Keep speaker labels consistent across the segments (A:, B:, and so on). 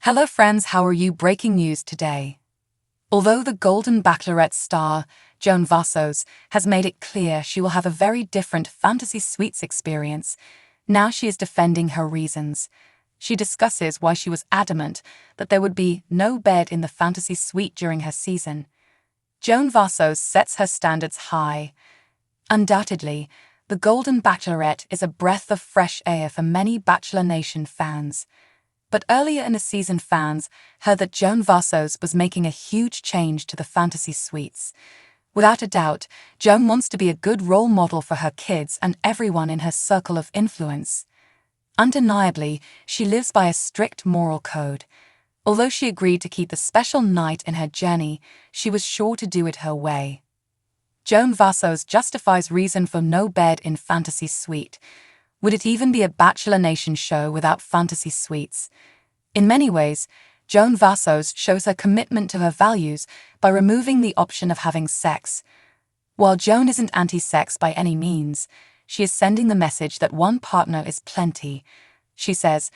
A: Hello friends, how are you? Breaking news today. Although the Golden Bachelorette star, Joan Vassos, has made it clear she will have a very different fantasy suites experience, now she is defending her reasons. She discusses why she was adamant that there would be no bed in the fantasy suite during her season. Joan Vassos sets her standards high. Undoubtedly, the Golden Bachelorette is a breath of fresh air for many Bachelor Nation fans. But earlier in the season, fans heard that Joan Vassos was making a huge change to the fantasy suites. Without a doubt, Joan wants to be a good role model for her kids and everyone in her circle of influence. Undeniably, she lives by a strict moral code. Although she agreed to keep the special night in her journey, she was sure to do it her way. Joan Vassos justifies reason for no bed in fantasy suite. Would it even be a Bachelor Nation show without fantasy suites? In many ways, Joan Vassos shows her commitment to her values by removing the option of having sex. While Joan isn't anti-sex by any means, she is sending the message that one partner is plenty. She says,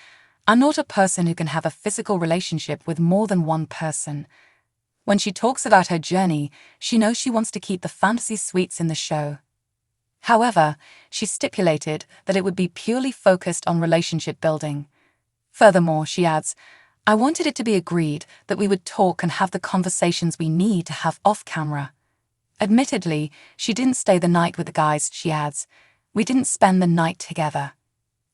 A: "I'm not a person who can have a physical relationship with more than one person." When she talks about her journey, she knows she wants to keep the fantasy suites in the show. However, she stipulated that it would be purely focused on relationship building. Furthermore, she adds, "I wanted it to be agreed that we would talk and have the conversations we need to have off-camera." Admittedly, she didn't stay the night with the guys, she adds. "We didn't spend the night together."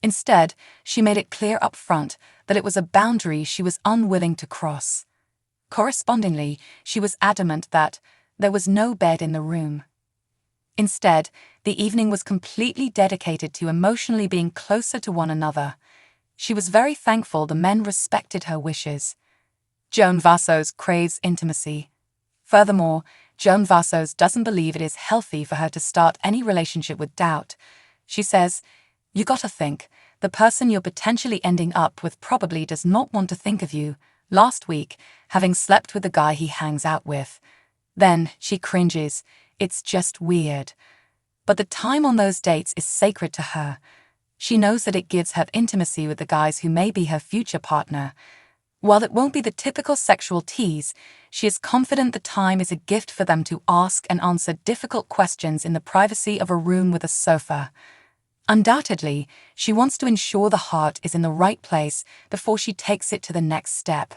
A: Instead, she made it clear up front that it was a boundary she was unwilling to cross. Correspondingly, she was adamant that there was no bed in the room. Instead, the evening was completely dedicated to emotionally being closer to one another. She was very thankful the men respected her wishes. Joan Vassos craves intimacy. Furthermore, Joan Vassos doesn't believe it is healthy for her to start any relationship with doubt. She says, "You gotta think, the person you're potentially ending up with probably does not want to think of you, last week, having slept with the guy he hangs out with." Then she cringes. It's just weird. But the time on those dates is sacred to her. She knows that it gives her intimacy with the guys who may be her future partner. While it won't be the typical sexual tease, she is confident the time is a gift for them to ask and answer difficult questions in the privacy of a room with a sofa. Undoubtedly, she wants to ensure the heart is in the right place before she takes it to the next step.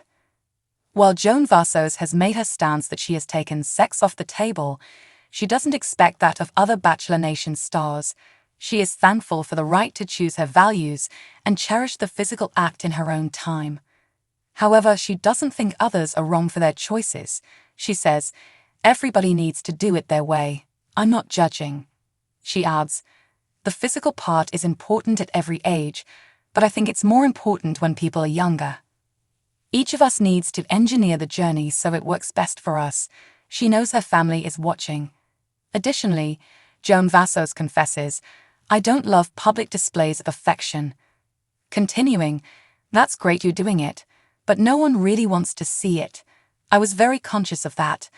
A: While Joan Vassos has made her stance that she has taken sex off the table, she doesn't expect that of other Bachelor Nation stars. She is thankful for the right to choose her values and cherish the physical act in her own time. However, she doesn't think others are wrong for their choices. She says, "Everybody needs to do it their way. I'm not judging." She adds, "The physical part is important at every age, but I think it's more important when people are younger. Each of us needs to engineer the journey so it works best for us." She knows her family is watching. Additionally, Joan Vassos confesses, "I don't love public displays of affection." Continuing, "That's great you're doing it, but no one really wants to see it. I was very conscious of that."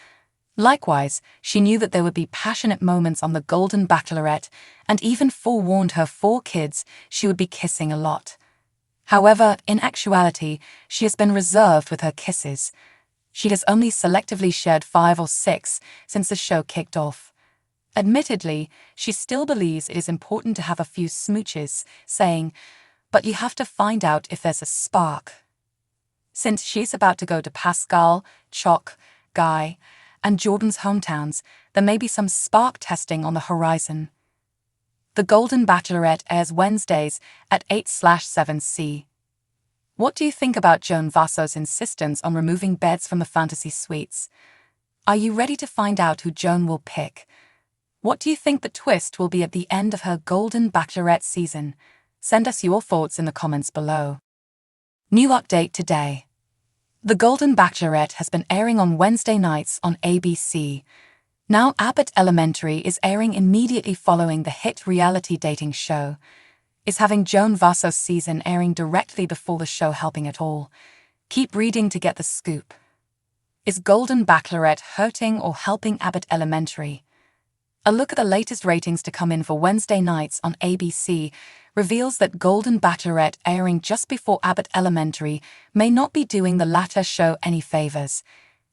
A: Likewise, she knew that there would be passionate moments on the Golden Bachelorette and even forewarned her 4 kids she would be kissing a lot. However, in actuality, she has been reserved with her kisses. She has only selectively shared 5 or 6 since the show kicked off. Admittedly, she still believes it is important to have a few smooches, saying, "But you have to find out if there's a spark." Since she's about to go to Pascal, Chalk, Guy, and Jordan's hometowns, there may be some spark testing on the horizon. The Golden Bachelorette airs Wednesdays at 8/7C. What do you think about Joan Vassos' insistence on removing beds from the fantasy suites? Are you ready to find out who Joan will pick? What do you think the twist will be at the end of her Golden Bachelorette season? Send us your thoughts in the comments below. New update today. The Golden Bachelorette has been airing on Wednesday nights on ABC. Now Abbott Elementary is airing immediately following the hit reality dating show. Is having Joan Vassos' season airing directly before the show helping at all? Keep reading to get the scoop. Is Golden Bachelorette hurting or helping Abbott Elementary? A look at the latest ratings to come in for Wednesday nights on ABC reveals that Golden Bachelorette, airing just before Abbott Elementary, may not be doing the latter show any favors.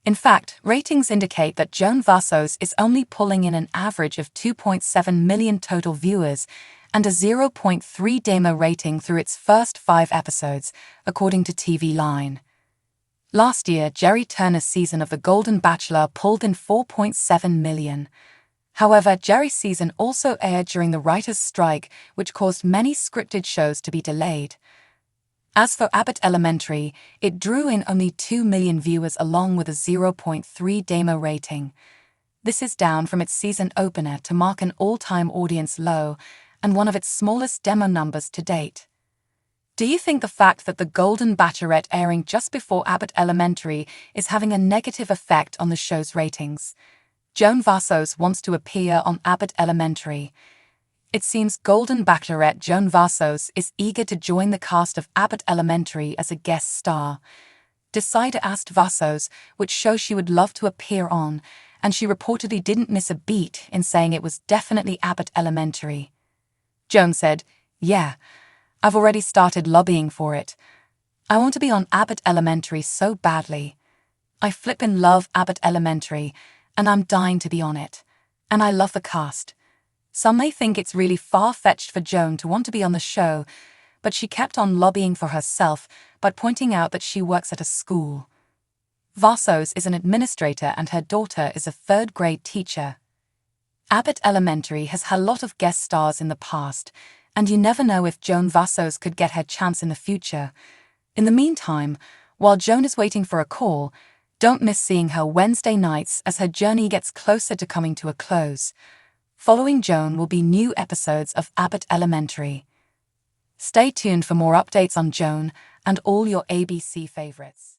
A: In fact, ratings indicate that Joan Vassos is only pulling in an average of 2.7 million total viewers and a 0.3 demo rating through its first 5 episodes, according to TV Line. Last year, Jerry Turner's season of The Golden Bachelor pulled in 4.7 million. However, Jerry's season also aired during the writers' strike, which caused many scripted shows to be delayed. As for Abbott Elementary, it drew in only 2 million viewers along with a 0.3 demo rating. This is down from its season opener to mark an all-time audience low and one of its smallest demo numbers to date. Do you think the fact that The Golden Bachelorette airing just before Abbott Elementary is having a negative effect on the show's ratings? Joan Vassos wants to appear on Abbott Elementary. It seems Golden Bachelorette Joan Vassos is eager to join the cast of Abbott Elementary as a guest star. Decider asked Vassos which show she would love to appear on, and she reportedly didn't miss a beat in saying it was definitely Abbott Elementary. Joan said, "Yeah, I've already started lobbying for it. I want to be on Abbott Elementary so badly. I flippin' love Abbott Elementary, and I'm dying to be on it. And I love the cast." Some may think it's really far-fetched for Joan to want to be on the show, but she kept on lobbying for herself by pointing out that she works at a school. Vassos is an administrator and her daughter is a third-grade teacher. Abbott Elementary has had a lot of guest stars in the past, and you never know if Joan Vassos could get her chance in the future. In the meantime, while Joan is waiting for a call, don't miss seeing her Wednesday nights as her journey gets closer to coming to a close. Following Joan will be new episodes of Abbott Elementary. Stay tuned for more updates on Joan and all your ABC favorites.